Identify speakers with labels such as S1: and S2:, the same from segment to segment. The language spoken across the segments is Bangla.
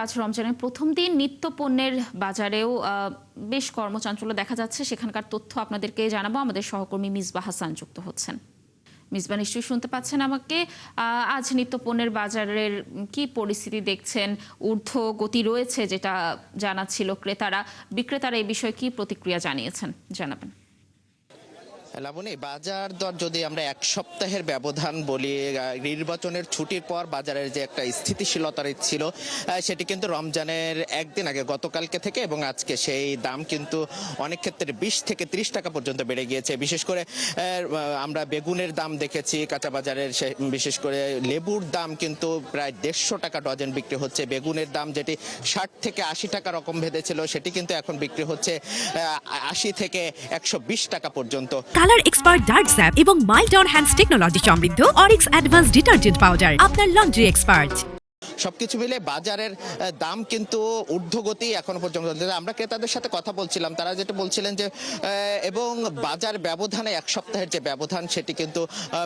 S1: আজ রমজানের প্রথম দিন নিত্য পণ্যের বাজারেও বেশ কর্মচাঞ্চল্য দেখা যাচ্ছে। সেখানকার তথ্য আপনাদেরকে জানাবো। আমাদের সহকর্মী মিসবাহ হাসান যুক্ত হচ্ছেন। মিসবাহ, নিশ্চয়ই শুনতে পাচ্ছেন আমাকে। আজ নিত্য পণ্যের বাজারের কি পরিস্থিতি দেখছেন? ঊর্ধ্ব গতি রয়েছে যেটা জানাচ্ছিল ক্রেতারা, বিক্রেতারা এই বিষয়ে কি প্রতিক্রিয়া জানিয়েছেন জানাবেন।
S2: লাবণী, বাজার দর যদি আমরা এক সপ্তাহের ব্যবধান বলি, নির্বাচনের ছুটির পর বাজারের যে একটা স্থিতিশীলতা ছিল সেটি কিন্তু রমজানের একদিন আগে গতকালকে থেকে এবং আজকে সেই দাম কিন্তু অনেক ক্ষেত্রে 20 থেকে 30 টাকা পর্যন্ত বেড়ে গিয়েছে। বিশেষ করে আমরা বেগুনের দাম দেখেছি কাঁচা বাজারের, বিশেষ করে লেবুর দাম কিন্তু প্রায় 150 টাকা ডজন বিক্রি হচ্ছে। বেগুনের দাম যেটি 60 থেকে 80 টাকা রকম ভেদেছিল সেটি কিন্তু এখন বিক্রি হচ্ছে 80 থেকে 120 টাকা পর্যন্ত।
S3: কালার এক্সপার্ট ডার্ক স্যাপ এবং মাইল্ড অন হ্যান্ডস টেকনোলজি সমৃদ্ধ অরিক্স অ্যাডভান্স ডিটারজেন্ট পাউডার আপনার লন্ড্রি এক্সপার্ট।
S2: সবকিছু মিলে বাজারের দাম কিন্তু ঊর্ধ্বগতি এখনো পর্যন্ত। আমরা ক্রেতাদের সাথে কথা বলছিলাম, তারা যেটা বলছিলেন যে এবং বাজার ব্যবধানে এক সপ্তাহের যে ব্যবধান সেটি কিন্তু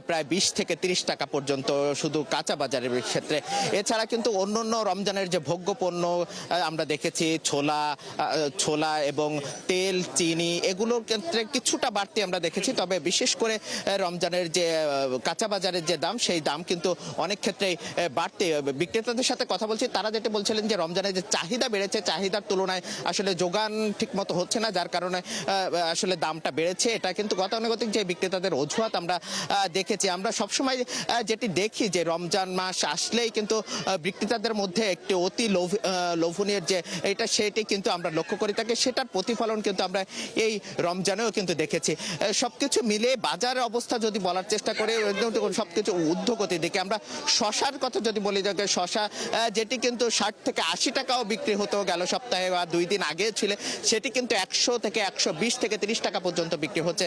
S2: প্রায় 20 থেকে 30 টাকা পর্যন্ত শুধু কাঁচা বাজারের ক্ষেত্রে। এছাড়া কিন্তু অন্যান্য রমজানের যে ভোগ্য পণ্য আমরা দেখেছি, ছোলা এবং তেল, চিনি, এগুলোর ক্ষেত্রে কিছুটা বাড়তি আমরা দেখেছি। তবে বিশেষ করে রমজানের যে কাঁচা বাজারের যে দাম, সেই দাম কিন্তু অনেক ক্ষেত্রেই বাড়তি। বিক্রেতাদের সাথে কথা বলছি, তারা যেটা বলছিলেন যে রমজানের যে চাহিদা বেড়েছে, চাহিদার তুলনায় আসলে যোগান ঠিক মতো হচ্ছে না, যার কারণে আসলে দামটা বেড়েছে। এটা কিন্তু গতানুগতিক যে বিক্রেতাদের অজুহাত আমরা দেখেছি। আমরা সবসময় যেটি দেখি যে রমজান মাস আসলেই কিন্তু বিক্রেতাদের মধ্যে একটি অতি লোভনীয় যে এটা, সেটি কিন্তু আমরা লক্ষ্য করে থাকি। সেটার প্রতিফলন কিন্তু আমরা এই রমজানেও কিন্তু দেখেছি। সবকিছু মিলে বাজারের অবস্থা যদি বলার চেষ্টা করি, সবকিছু ঊর্ধ্বগতি দেখে আমরা শশার কথা যদি বলি, শশা যেটি কিন্তু 60 থেকে 80 টাকাও বিক্রি হতো গেল সপ্তাহে বা 2 দিন আগে ছিল, সেটি কিন্তু 100 থেকে 120 থেকে 30 টাকা পর্যন্ত বিক্রি হচ্ছে।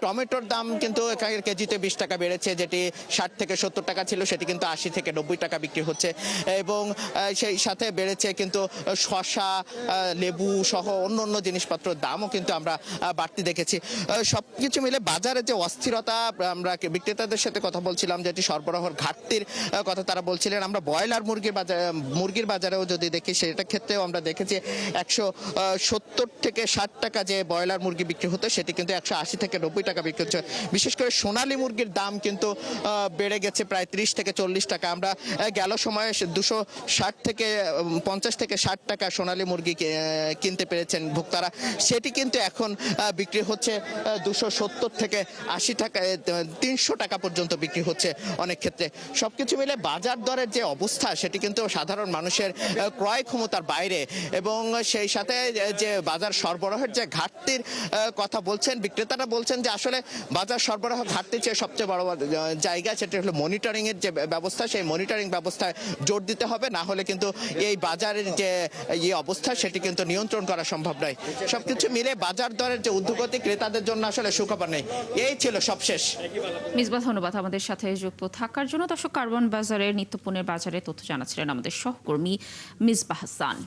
S2: টমেটোর দাম কিন্তু কেজিতে 20 টাকা বেড়েছে, যেটি 60 থেকে 70 টাকা ছিল সেটি কিন্তু 80 থেকে 90 টাকা বিক্রি হচ্ছে। এবং সেই সাথে বেড়েছে কিন্তু শশা, লেবু সহ অন্য জিনিসপত্রের দামও কিন্তু আমরা বাড়তি দেখেছি। সবকিছু মিলে বাজারে যে অস্থিরতা, আমরা বিক্রেতাদের সাথে কথা বলছিলাম যেটি সরবরাহের ঘাটতির কথা তারা বলছিলেন। আমরা ব্রয়লার মুরগির বাজারেও যদি দেখি, সেটা ক্ষেত্রেও আমরা দেখেছি 170 থেকে 60 টাকা যে ব্রয়লার মুরগি বিক্রি হতো সেটি কিন্তু 180 থেকে 90 টাকা বিক্রি হচ্ছে। বিশেষ করে সোনালী মুরগির দাম কিন্তু বেড়ে গেছে প্রায় 30 থেকে 40 টাকা। আমরা গেল সময়ে 260 থেকে 50 থেকে 60 টাকা সোনালী মুরগি কিনতে পেরেছেন ভোক্তারা, সেটি কিন্তু এখন বিক্রি হচ্ছে 270 থেকে 80 টাকা, 300 টাকা পর্যন্ত বিক্রি হচ্ছে অনেক ক্ষেত্রে। সবকিছু মিলে বাজার দরের যে অবস্থা সেটি কিন্তু সাধারণ মানুষের ক্রয় ক্ষমতার বাইরে, এবং সেই সাথে যে বাজার সরবরাহের যে ঘাটতির কথা বলছেন বিক্রেতারা, বলছেন যে আসলে বাজার সরবরাহ ঘাটতির যে সবচেয়ে বড় জায়গা সেটি হলো মনিটরিং এর যে ব্যবস্থা, সেই মনিটরিং ব্যবস্থায় জোর দিতে হবে, না হলে কিন্তু এই বাজারের যে অবস্থা সেটি কিন্তু নিয়ন্ত্রণ করা সম্ভব নয়। সবকিছু মিলে বাজার দরের যে ঊর্ধ্বগতি ক্রেতাদের জন্য আসলে সুখবর নেই। এই ছিল সবশেষ।
S1: মিসবাহ, ধন্যবাদ আমাদের সাথে যুক্ত থাকার জন্য। দর্শক, কারওয়ান বাজারের নিত্যপণ্যের বাজারে তথ্য জানাচ্ছিলেন আমাদের সহকর্মী মিসবাহ হাসান।